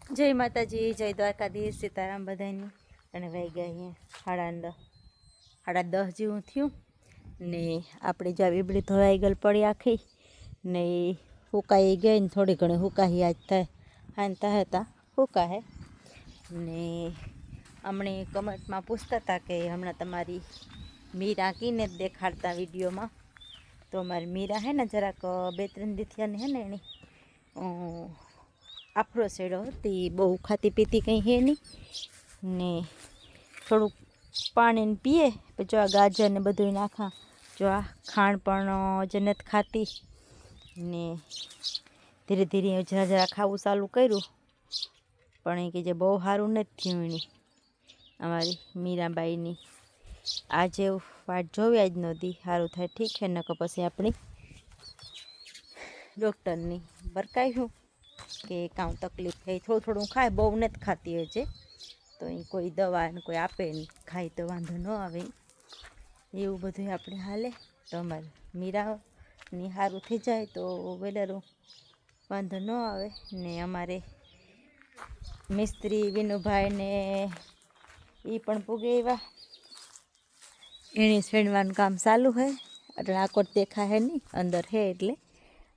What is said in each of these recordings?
જય માતાજી, જય દ્વારકાધીશ, સીતારામ બધાની. અને વહી ગયા અહીંયા 10:30 જેવું થયું ને આપણે જ્યાં વીબડી ધોવાઈ ગયેલ પડી આખી ને હુકાઈ ગઈ ને થોડી ઘણી હુકાઈ આજ થાય હાનતા હતા હુકાહે ને હમણે કમેન્ટમાં પૂછતા હતા કે હમણાં તમારી મીરા કીને જ દેખાડતા વિડીયોમાં. તો અમારી મીરા હે ને જરાક 2-3 દીથિયાને હે ને એની આફરો સેડો હતી, બહુ ખાતી પીતી કંઈ હે નહીં ને થોડુંક પાણીને પીએ પછી જો આ ગાજર ને બધું નાખા, જો આ ખાંડ પણ જે નથી ખાતી ને ધીરે ધીરે જરા જરા ખાવું ચાલુ કર્યું. પણ એ કે જે બહુ સારું નથી થયું એની અમારી મીરાબાઈની. આજે વાટ જોવી આજ નહોતી, સારું થાય ઠીક છે, નકર પછી આપણી ડૉક્ટરની બરકાયું કે કાં તકલીફ થઈ. થોડું થોડું ખાય, બહુ નથી ખાતી હોય છે તો એ કોઈ દવા ને કોઈ આપે ને ખાય તો વાંધો ન આવે, એવું બધું આપણે હાલે. તો અમારે મીરાની સારું થઈ જાય તો વેલેરું વાંધો ન આવે. ને અમારે મિસ્ત્રી વિનુભાઈ ને એ પણ પૂગે એવા, એની શેણવાનું કામ ચાલુ હોય એટલે આકોટ દેખાય હે નહીં, અંદર હે એટલે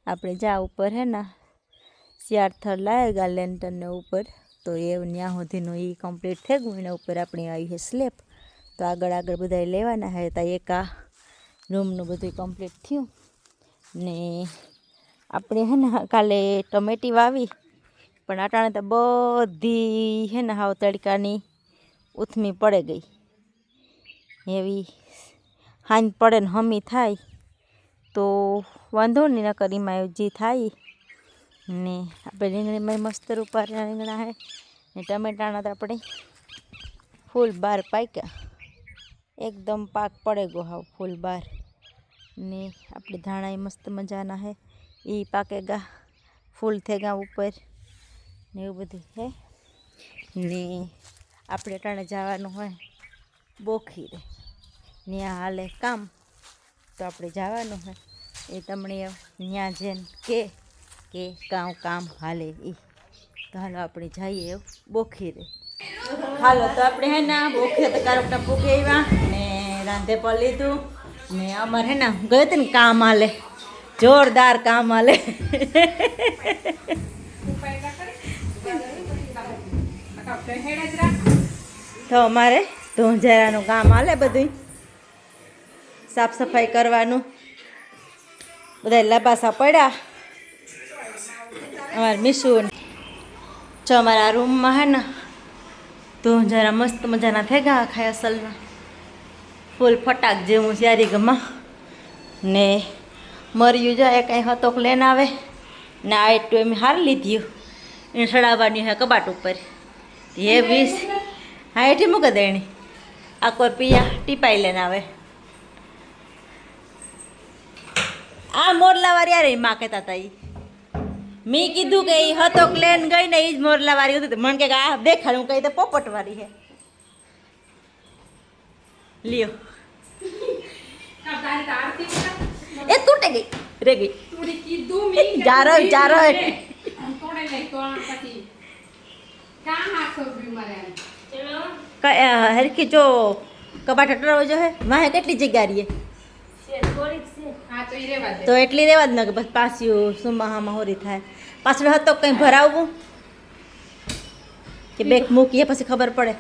આપણે જા ઉપર હે ને શિયાળથર લાવેગા લેન્ટરને ઉપર, તો એ ત્યાં સુધીનું એ કમ્પ્લીટ થઈ ગયું. એના ઉપર આપણે આવી છે સ્લેબ, તો આગળ આગળ બધા લેવાના હે. તો એક આ રૂમનું બધું કમ્પ્લીટ થયું ને આપણે હે ને કાલે ટમેટી વાવી, પણ અટાણે તો બધી હે ને હાવ તડકાની ઉથમી પડે ગઈ. એવી હાંજ પડે ને હમી થાય તો વાંધો નહીં, નકર એમાં જે થાય ને આપણે રીંગણીમાં મસ્ત રૂપારા રીંગણા હે ને ટમેટાના તો આપણે ફૂલ બાર પાક્યા, એકદમ પાક પડે ગયો હાવ ફૂલ બાર. ને આપણે ધાણા મસ્ત મજાના હે, એ પાકેગા ફૂલ થેગા ઉપર ને એવું બધું હે. ને આપણે ટાણે જવાનું હોય બોખીરે, ત્યાં હાલે કામ, તો આપણે જવાનું હોય એ તમને ત્યાં જઈને કે કામ હાલે એ. તો હાલો આપણે જઈએ એવું બોખીરે. હાલો તો આપણે હે ને બોખે તો કારકના પૂગે આવ્યા ને રાંધે પર લીધું ને અમારે હે ને ગયો હતું ને કામ હાલે, જોરદાર કામ હાલે. તો અમારે ધોંજારાનું કામ હાલે, બધું સાફ સફાઈ કરવાનું, બધા લબાસા પડ્યા. અમારે મીશું જો અમારા રૂમમાં હે ને ધોંજારા મસ્ત મજાના થઈ ગયા આખા અસલના, ફૂલ ફટાક જેવું સારી ગમાં. ને મર્યું જાય કાંઈ હતોક લઈને આવે ને આ એટલું એમ હાર લીધી એને સડાવવાની હોય કબાટ ઉપર એ 20 હા એઠી મૂકી દેણી. આ કોઈ પિયા ટીપાઈ લઈને આવે. આ મોરલાવાળી યાર માં કહેતા હતા, એ મેં કીધું કે એ હતો ક્લેન ગઈ ને એ જ મોરલાવાળી હતી. મને કે આ દેખાડ, હું કહી દે પોપટવાળી હે. લ્યો એ તૂટે ગઈ રે ગઈ જારો જારો હરખી જો કબાટ હટરાવો જો હે વાહે કેટલી જગ્યા રહીએ તો એટલી રેવા જ ન કે બસ પાછું સુમાહામાં હોરી થાય. પાછળ હતો કંઈ ભરાવવું કે બેગ મૂકીએ પછી ખબર પડે.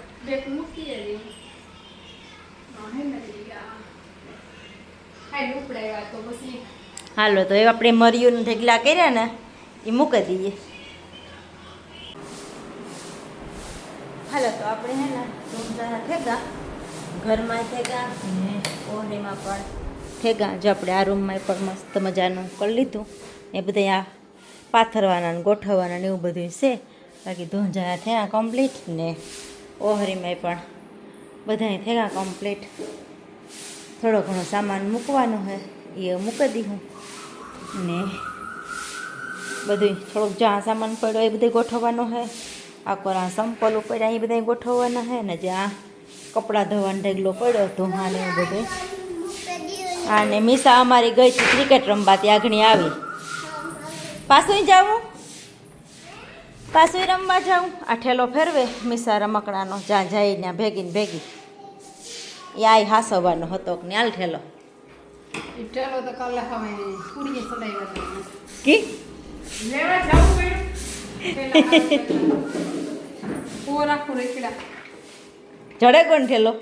હાલો તો એ આપણે મર્યું ઢગલા કર્યા ને એ મૂકી દઈએ. હાલો તો આપણે હે ને ધોંજારા થેગા ઘરમાં થેગા ને ઓહરીમાં પણ થેગા. જો આપણે આ રૂમમાં પણ મસ્ત મજાનું કરી લીધું, એ બધા આ પાથરવાના ને ગોઠવવાના ને એવું બધું છે. બાકી ધોંજારા થયા કમ્પ્લીટ ને ઓહરીમાં પણ બધાય થયા કમ્પ્લીટ. થોડો ઘણો સામાન મૂકવાનો હોય એ મૂકી દીધું ને બધું થોડોક જ્યાં સામાન પડ્યો એ બધું ગોઠવવાનો હોય. આકોરા સંપલ ઉપર એ બધા ગોઠવવાના હોય ને જ્યાં કપડાં ધોવાનો ઢગલો પડ્યો ધોવાને એવું બધું. અને મીસા અમારી ગઈ છે ક્રિકેટ રમવા, ત્યાં આગળ આવી. પાછું જવું પાછું રમવા જાઉં. આ ઠેલો ફેરવે મીસા રમકડાનો જ્યાં જાય ત્યાં ભેગી ને ભેગી. યાય હાસવાનો હતો કે ન્યાલ ઠેલો ઠેલો તો કાલે હવે પૂરીએ સડાઈ કી લેવા જાવું પડ્યું ઓ રાખો રેકડા જડે કોણ ઠેલો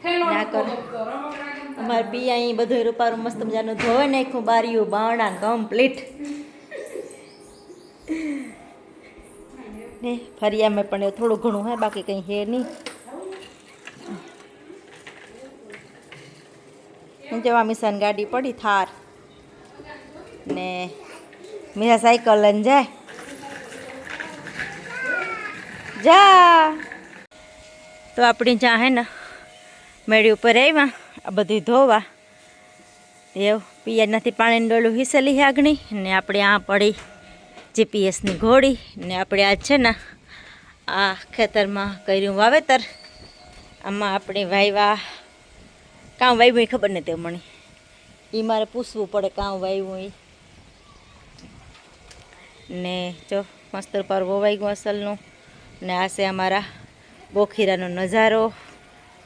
ઠેલો ના કરો. અમારે પિયા અહીં બધું રૂપારું મસ્ત મજાનું ધોવે નાખ્યું, બારીયું બારણા કમ્પ્લીટ ને ફરિયામાં પણ એવું થોડું ઘણું હે, બાકી કંઈ હે નહીં. જવા મિસાની ગાડી પડી થાર ને મીરા સાયકલ લઈને જાય જા. તો આપણી જ્યાં હે ને મેળી ઉપર આવ્યા આ બધું ધોવા એવું પિયા નથી પાણીની ડોલું હિસેલી આગણી ને આપણે આ પડી જીપીએસની ઘોડી ને આપણે આજ છે ને આ ખેતરમાં કર્યું વાવેતર. આમાં આપણે વાવ્યા કાં વાવ્યું એ ખબર નથી મને, એ મારે પૂછવું પડે કાં વાવ્યું એ. ને જો મસ્ત પર વવાઈ ગયું અસલનું. ને આ છે અમારા બોખીરાનો નજારો,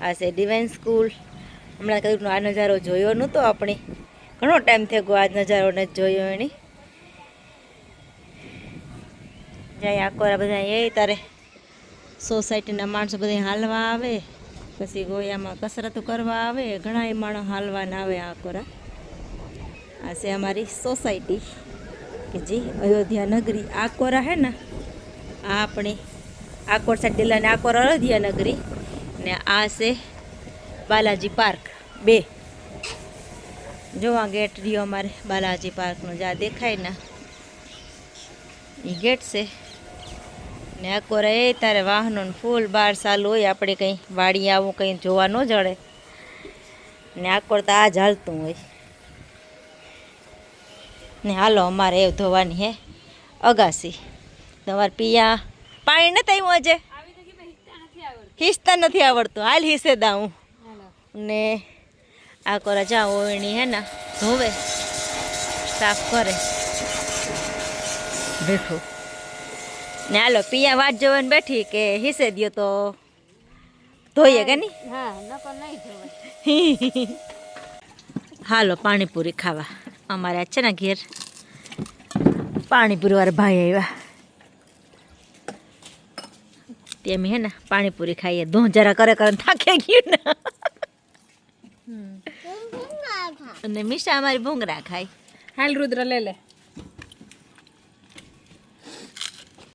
આ છે ડિવાઇન સ્કૂલ. હમણાં કદીકનો આ નજારો જોયો નહોતો આપણે, ઘણો ટાઈમ થઈ ગયો આ નજારો નથી જોયો એની. જાય આકોરા બધા એ તારે સોસાયટીના માણસો બધા હાલવા આવે, પછી ગોયામાં કસરતો કરવા આવે, ઘણા એ માણસ હાલવાના આવે આકોરા. આ છે અમારી સોસાયટી કે જે અયોધ્યા નગરી આકોરા હે ને, આ આપણી આકોર સાઈડ દિલ્લાને આકોર અયોધ્યા નગરી ને આ છે બાલાજી પાર્ક. બે જોવા ગેટ રહ્યો અમારે બાલાજી પાર્કનો, જ્યાં દેખાય ને એ ગેટ છે. ને આકોરા એ તારે વાહનો ફૂલ બહાર ચાલુ હોય, આપણે કંઈ વાડી આવું કંઈ જોવા ન જડે. ને આકોર તો આ જ હાલતું હોય. ને હાલો અમારે એ ધોવાની હે અગાસી. તમારે પિયા પાણી નથી આવ્યું આજે, હિસતા નથી આવડતું, હાલ હિસે દાઉં. ને આકોરા જાઓ ઓળણી હે ને ધોવે સાફ કરે બેઠું. ને હાલો પિયા વાટ જોવાની બેઠી કે હિસે દ્યો તો ધોઈએ કે નહીં. હા નકર નહીં ધોવાય. હાલો પાણીપુરી ખાવા. અમારે આજ છે ને ઘેર પાણીપુરી વાળા ભાઈ આવ્યા, તેમ હે ને પાણીપુરી ખાઈએ. ધોં જરા કરે કરે થાકી ગયું ને. અને મીશા અમારી ભૂંગરા ખાય. હાલ રુદ્ર લે લે.